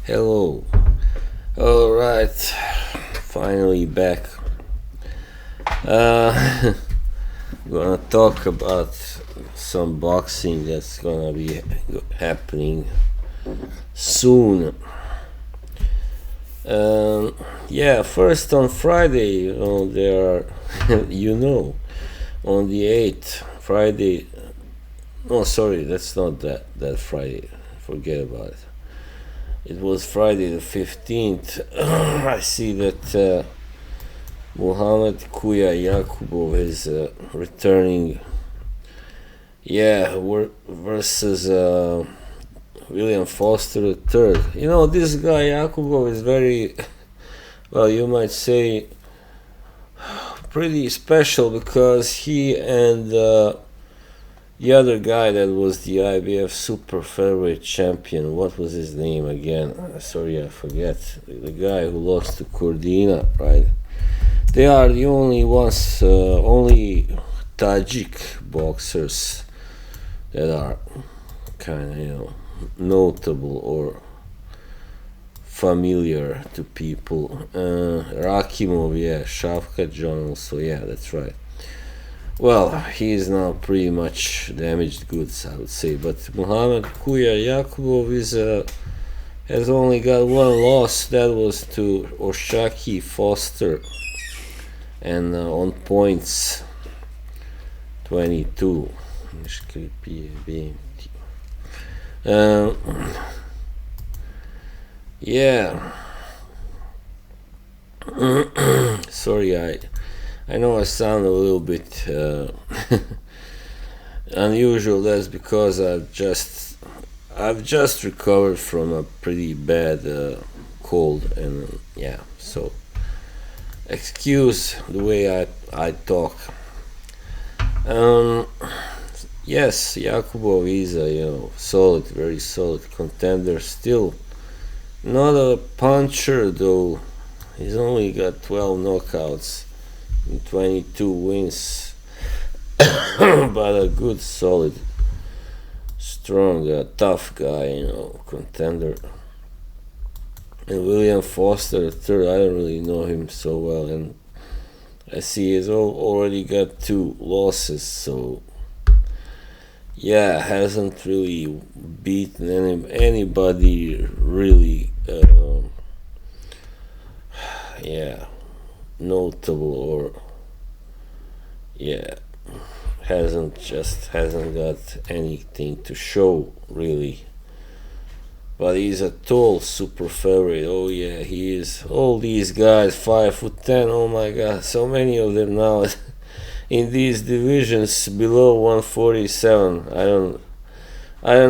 Hello. Alright. Finally back. Uh, gonna talk about some boxing that's gonna be happening soon. Yeah, first on Friday, there are, on the 8th, Friday. No, sorry, that's not that Friday. Forget about it. It was Friday the 15th. I see that Muhammad Kuya Yakubov is returning. Yeah, versus William Foster III. This guy Yakubov is very, well, you might say, pretty special because he and the other guy that was the IBF super featherweight champion, what was his name again? Sorry, I forget. The guy who lost to Cordina, right? They are the only ones, only Tajik boxers that are kind of, notable or familiar to people. Rakimov, yeah, Shavkat John also, yeah, that's right. Well, he is now pretty much damaged goods, I would say. But Muhammad Kuya Yakubov has only got one loss. That was to Oshaki Foster, and on points 22. Yeah. Sorry, I know I sound a little bit unusual. That's because I've just recovered from a pretty bad cold, and yeah, so excuse the way I talk. Yes, Yakubov is a solid, very solid contender. Still not a puncher though. He's only got 12 knockouts in 22 wins, but a good, solid, strong, tough guy, contender. And William Foster III, I don't really know him so well, and I see he's already got 2 losses, so yeah, hasn't really beaten anybody really, yeah, notable, or yeah, hasn't got anything to show really. But he's a tall super featherweight. Oh yeah, he is. All these guys 5'10". Oh my god, so many of them now in these divisions below 147. I don't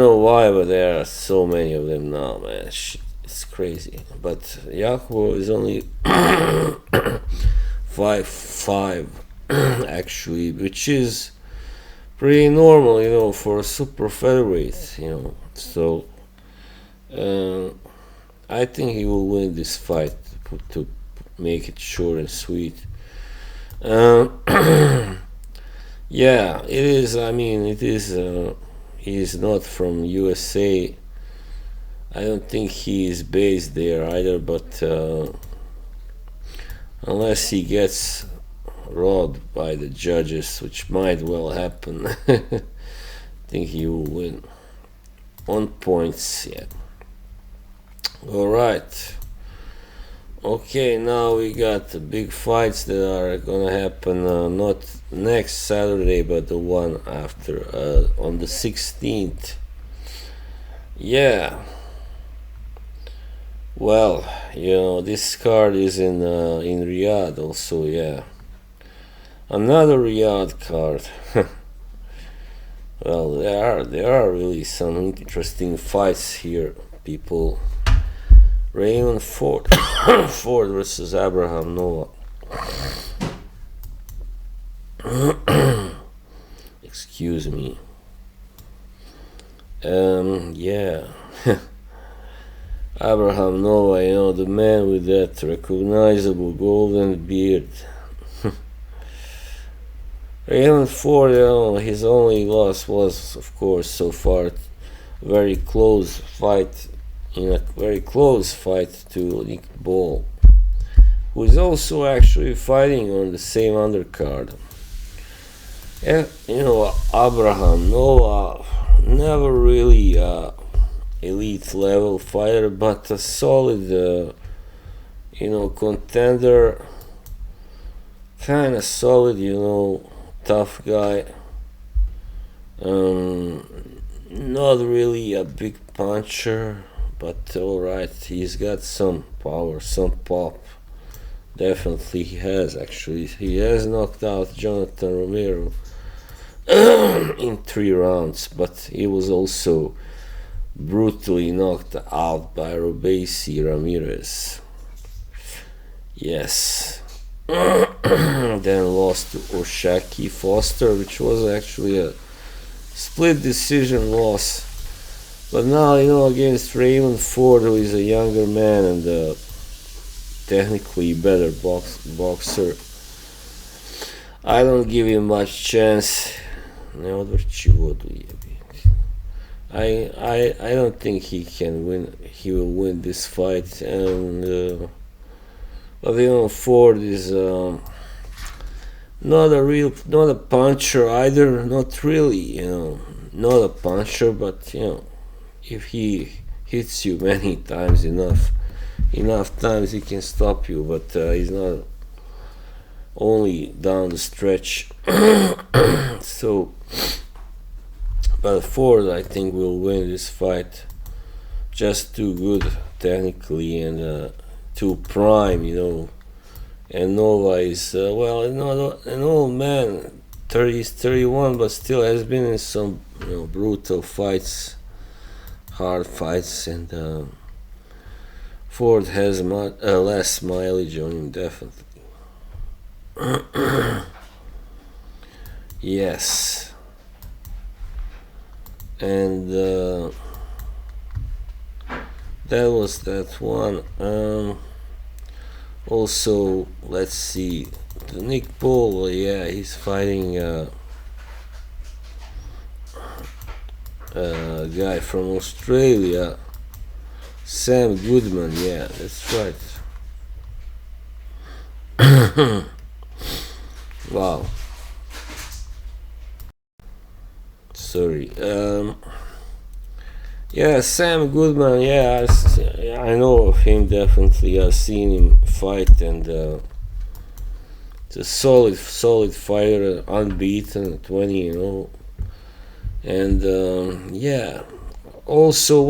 know why, but there are so many of them now, man. It's crazy. But Yakubo is only 5'5", actually, which is pretty normal, for a super featherweight, So I think he will win this fight, to make it short and sweet. Yeah, it is. I mean, it is. He is not from USA. I don't think he is based there either. But unless he gets robbed by the judges, which might well happen, I think he will win on points. Yeah. All right. Okay, now we got the big fights that are gonna happen, not next Saturday, but the one after, on the 16th. Yeah. Well, this card is in Riyadh also. Yeah. Another Riyadh card. Well, there are really some interesting fights here, people. Raymond Ford Ford versus Abraham Noah. Excuse me. Yeah. Abraham Noah, the man with that recognizable golden beard. Raymond Ford, his only loss was, of course, so far, very close fight in a very close fight to Nick Ball, who is also actually fighting on the same undercard. And Abraham Noah, never really elite level fighter, but a solid contender, kind of solid, tough guy. Not really a big puncher, but alright, he's got some power, some pop. Definitely he has, actually. He has knocked out Jonathan Romero in 3 rounds, but he was also brutally knocked out by Robesi Ramirez. Yes. Then lost to Oshaki Foster, which was actually a split decision loss. But now, against Raymond Ford, who is a younger man and technically better boxer, I don't give him much chance. I don't think he can win. He will win this fight, and but Ford is not a puncher either. Not really, not a puncher. But if he hits you many times enough times, he can stop you. But he's not only down the stretch. So, but Ford, I think, will win this fight. Just too good technically and too prime, And Nova is an old man, 31, but still has been in some brutal fights, hard fights, and Ford has less mileage on him, definitely. Yes. And that was that one. Also, let's see, the Nick Paul, he's fighting a guy from Australia, Sam Goodman. Yeah, that's right. Wow. Sorry. Yeah, Sam Goodman. Yeah, I know of him definitely. I've seen him fight, and it's a solid fighter, unbeaten at 20. And yeah, also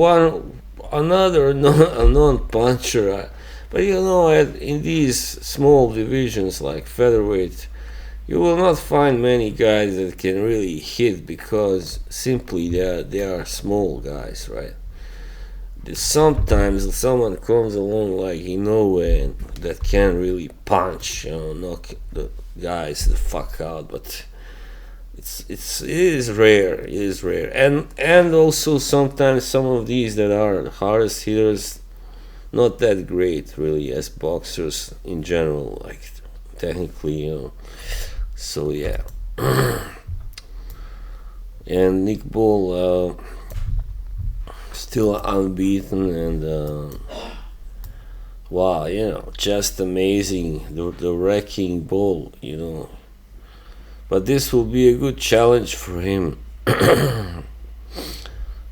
another non-puncher. But in these small divisions like featherweight, you will not find many guys that can really hit, because simply they are small guys, right? Sometimes someone comes along like Inoue and that can really punch, knock the guys the fuck out, but it is rare. It is rare, and also sometimes some of these that are the hardest hitters, not that great really as boxers in general, like technically, So yeah. And Nick Ball still unbeaten, and wow, just amazing, the wrecking ball, But this will be a good challenge for him.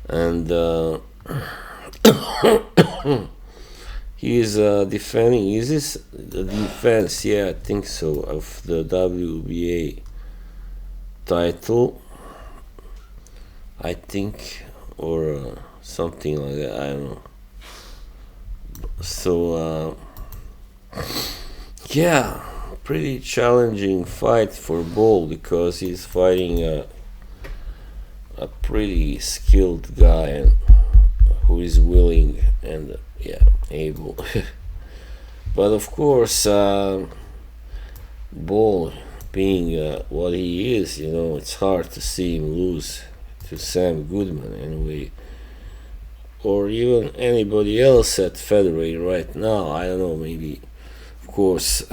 And he is defending. Is this the defense? Yeah, I think so, of the WBA title. I think, or something like that. I don't know. So yeah, pretty challenging fight for Ball, because he's fighting a pretty skilled guy and who is willing and able. But of course, Ball being what he is, it's hard to see him lose to Sam Goodman anyway, or even anybody else at featherweight right now. I don't know, maybe, of course,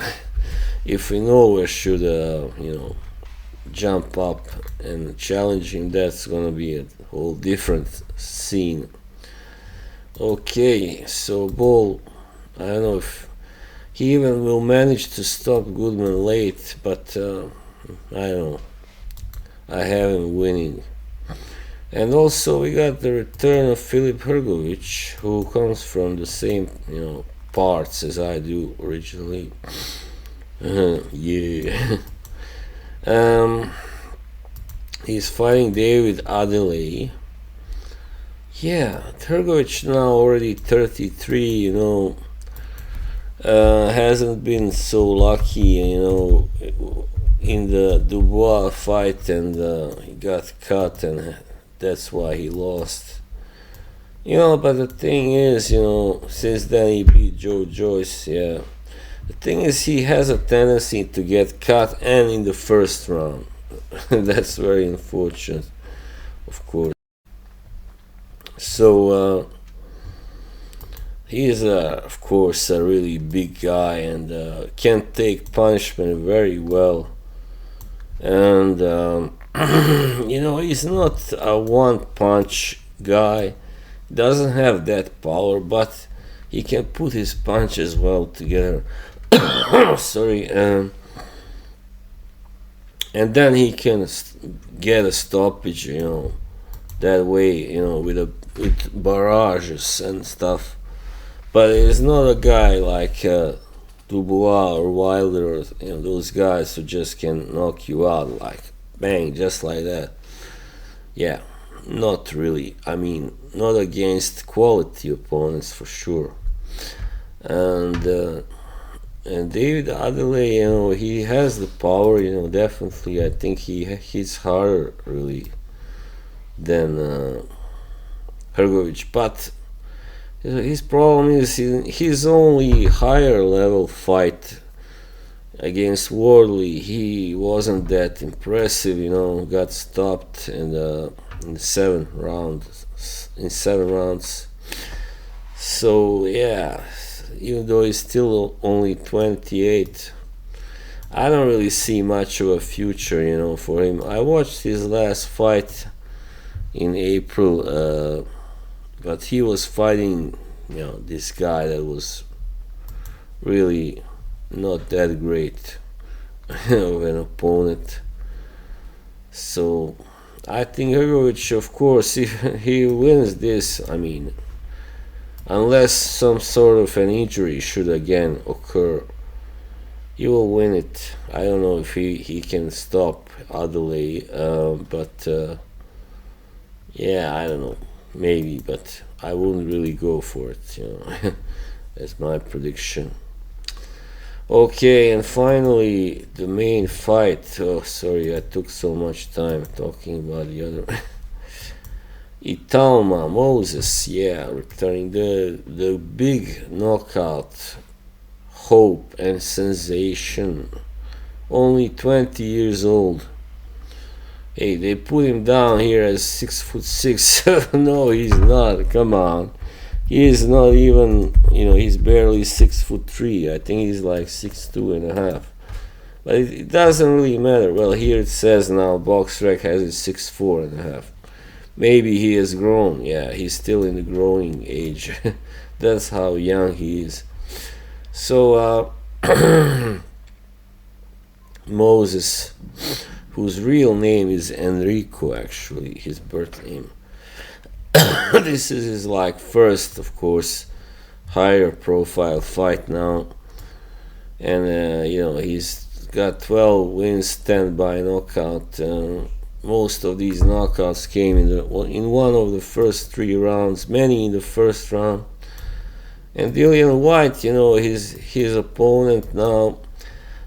if Inoue should jump up and challenge him, that's gonna be a whole different scene. Okay, so Ball, I don't know if he even will manage to stop Goodman late, but I don't know. I have him winning. And also we got the return of Filip Hrgovic, who comes from the same, parts as I do originally. Yeah. um, he's fighting David Adelaide. Yeah, Hrgovic now already 33, hasn't been so lucky, in the Dubois fight, and he got cut, and that's why he lost. But the thing is, since then he beat Joe Joyce, yeah. The thing is, he has a tendency to get cut and in the first round. That's very unfortunate, of course. So, he is, of course, a really big guy and can take punishment very well. And, he's not a one punch guy, doesn't have that power, but he can put his punches well together. Sorry, and then he can get a stoppage, that way, with barrages and stuff. But it's not a guy like Dubois or Wilder, or those guys who just can knock you out like bang, just like that. Yeah, not really. I mean, not against quality opponents for sure. And David Adelaide, he has the power, definitely. I think he hits harder really than Hrgovic, but his problem is his only higher level fight against Wardley. He wasn't that impressive, got stopped in 7 rounds. So yeah, even though he's still only 28, I don't really see much of a future, for him. I watched his last fight in April, but he was fighting, this guy that was really not that great of an opponent. So I think Hrgovic, of course, if he wins this, I mean, unless some sort of an injury should again occur, he will win it. I don't know if he can stop Adelaide, but yeah, I don't know, maybe, but I wouldn't really go for it, That's my prediction. Okay, and finally the main fight. Oh, sorry, I took so much time talking about the other. Itauma, Moses, yeah, returning the big knockout, hope and sensation. Only 20 years old. Hey, they put him down here as 6'6". No, he's not. Come on, he is not even. He's barely 6'3". I think he's like 6'2.5". But it doesn't really matter. Well, here it says now BoxRec has it 6'4.5". Maybe he has grown. Yeah, he's still in the growing age. That's how young he is. So Moses, whose real name is Enrico, actually, his birth name. This is his first, of course, higher profile fight now, and he's got 12 wins, 10 by knockout. Most of these knockouts came in one of the first 3 rounds, many in the first round. And Dillian Whyte, his opponent now,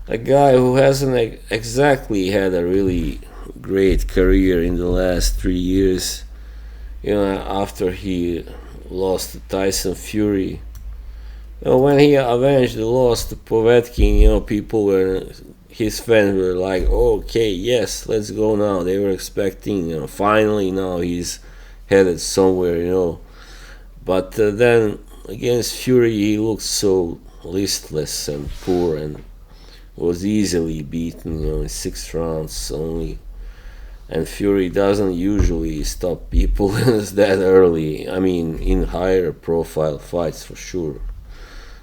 a guy who hasn't exactly had a really great career in the last 3 years. After he lost to Tyson Fury. When he avenged the loss to Povetkin, his fans were like, okay, yes, let's go now. They were expecting, finally now he's headed somewhere, But then against Fury, he looked so listless and poor and was easily beaten, in 6 rounds only. and Fury doesn't usually stop people that early. I mean, in higher profile fights for sure.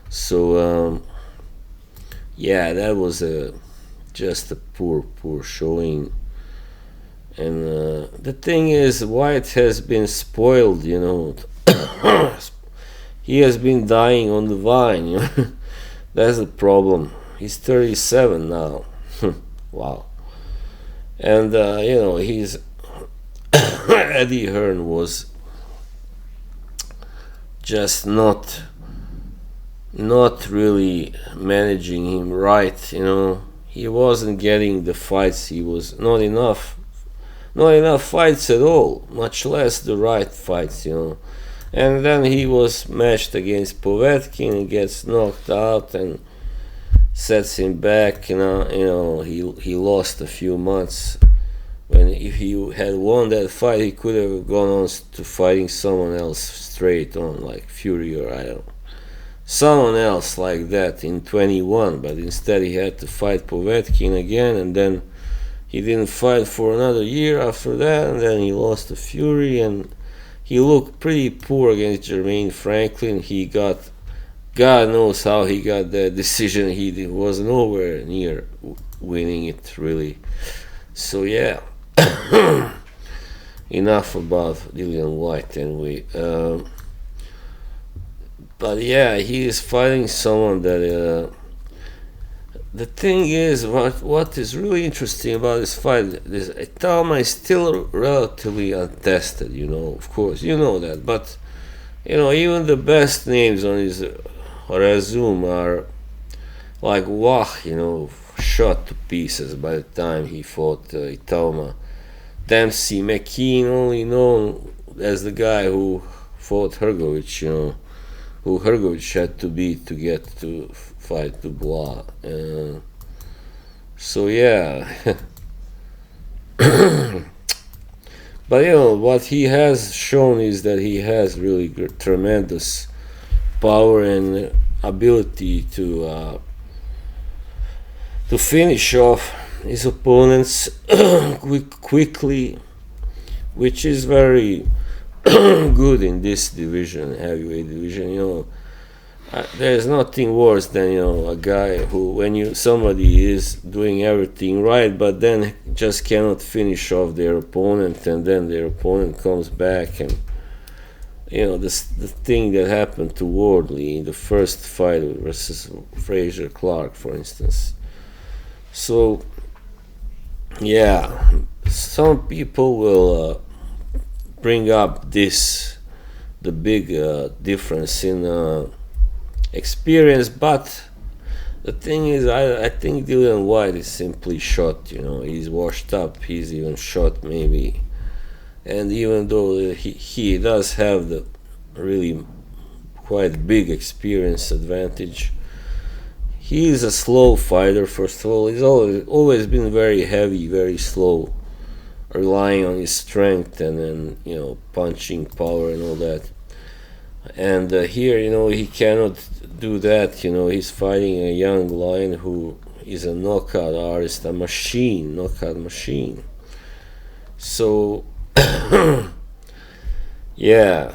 So yeah, that was just a poor showing. And the thing is, Whyte has been spoiled, you know. He has been dying on the vine, you know. That's the problem. He's 37 now. Wow. And you know, he's Eddie Hearn was just not really managing him right, you know. He wasn't getting the fights. He was not enough fights at all, much less the right fights, you know. And then he was matched against Povetkin and gets knocked out and sets him back, you know. He lost a few months. When if he had won that fight, he could have gone on to fighting someone else straight on, like Fury, or I don't know, someone else like that in 21. But instead he had to fight Povetkin again, and then he didn't fight for another year after that, and then he lost to Fury, and he looked pretty poor against Jermaine Franklin. He got, God knows how he got that decision. He was nowhere near winning it, really. So yeah, enough about Dillian Whyte anyway. But yeah, he is fighting someone that. The thing is, what is really interesting about this fight, this Itauma is still relatively untested, you know, of course, you know that, but, you know, even the best names on his resume are like Whyte, you know, shot to pieces by the time he fought Itauma. Dempsey McKean, only known as the guy who fought Hrgovic, you know, who Hrgovic had to beat to get to fight Dubois. So yeah. But you know, what he has shown is that he has really tremendous power and ability to finish off his opponents quickly, which is very good in this division, heavyweight division. You know, there's nothing worse than, you know, a guy who, when somebody is doing everything right, but then just cannot finish off their opponent, and then their opponent comes back, and you know, the thing that happened to Wardley in the first fight versus Frazier Clark, for instance. So yeah, some people will bring up the big difference in experience, but the thing is, I think Dillian Whyte is simply shot, you know. He's washed up, he's even shot maybe, and even though he does have the really quite big experience advantage, he is a slow fighter. First of all, he's always been very heavy, very slow, relying on his strength and then, you know, punching power and all that. And here, you know, he cannot do that. You know, he's fighting a young lion who is a knockout artist, a machine, knockout machine. So yeah,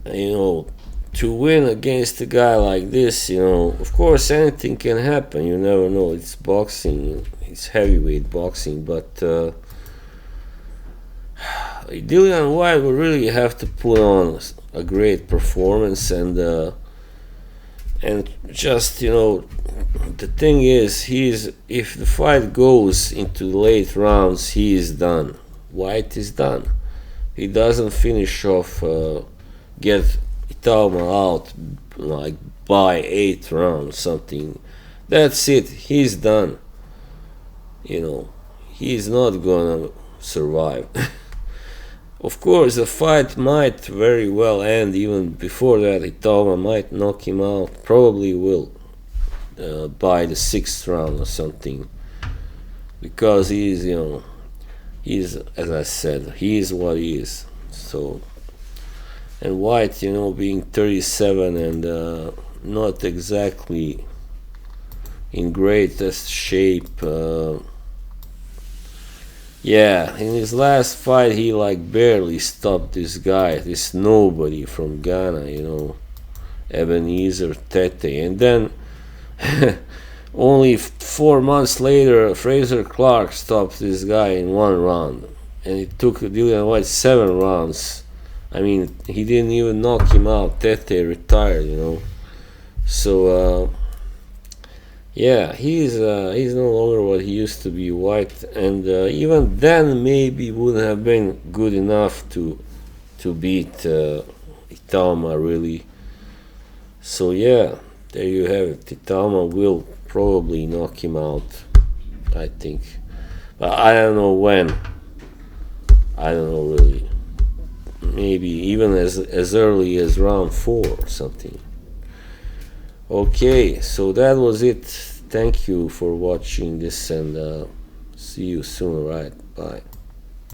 you know, to win against a guy like this, you know, of course anything can happen. You never know. It's boxing. It's heavyweight boxing, but Dillian Whyte will really have to put on a great performance, and just, you know, the thing is, if the fight goes into late rounds, he is done. Whyte is done. He doesn't finish off, get Itauma out like by 8th round something. That's it. He's done. You know, he's not gonna survive. Of course, the fight might very well end even before that. Itauma might knock him out. Probably will by the 6th round or something, because he's, you know, he's, as I said, he is what he is. So, and Whyte, you know, being 37 and not exactly in greatest shape, Yeah, in his last fight, he like barely stopped this guy, this nobody from Ghana, Ebenezer Tete, and then only 4 months later, Fraser Clark stopped this guy in 1 round, and it took Dillian Whyte 7 rounds. I mean, he didn't even knock him out. Tete retired. So yeah, he's no longer what he used to be, Whyte, and even then maybe wouldn't have been good enough to beat Itauma really. So yeah, there you have it. Itauma will probably knock him out, I think, but I don't know when. I don't know really. Maybe even as early as round 4 or something. Okay, so that was it. Thank you for watching this, and see you soon. Right, bye.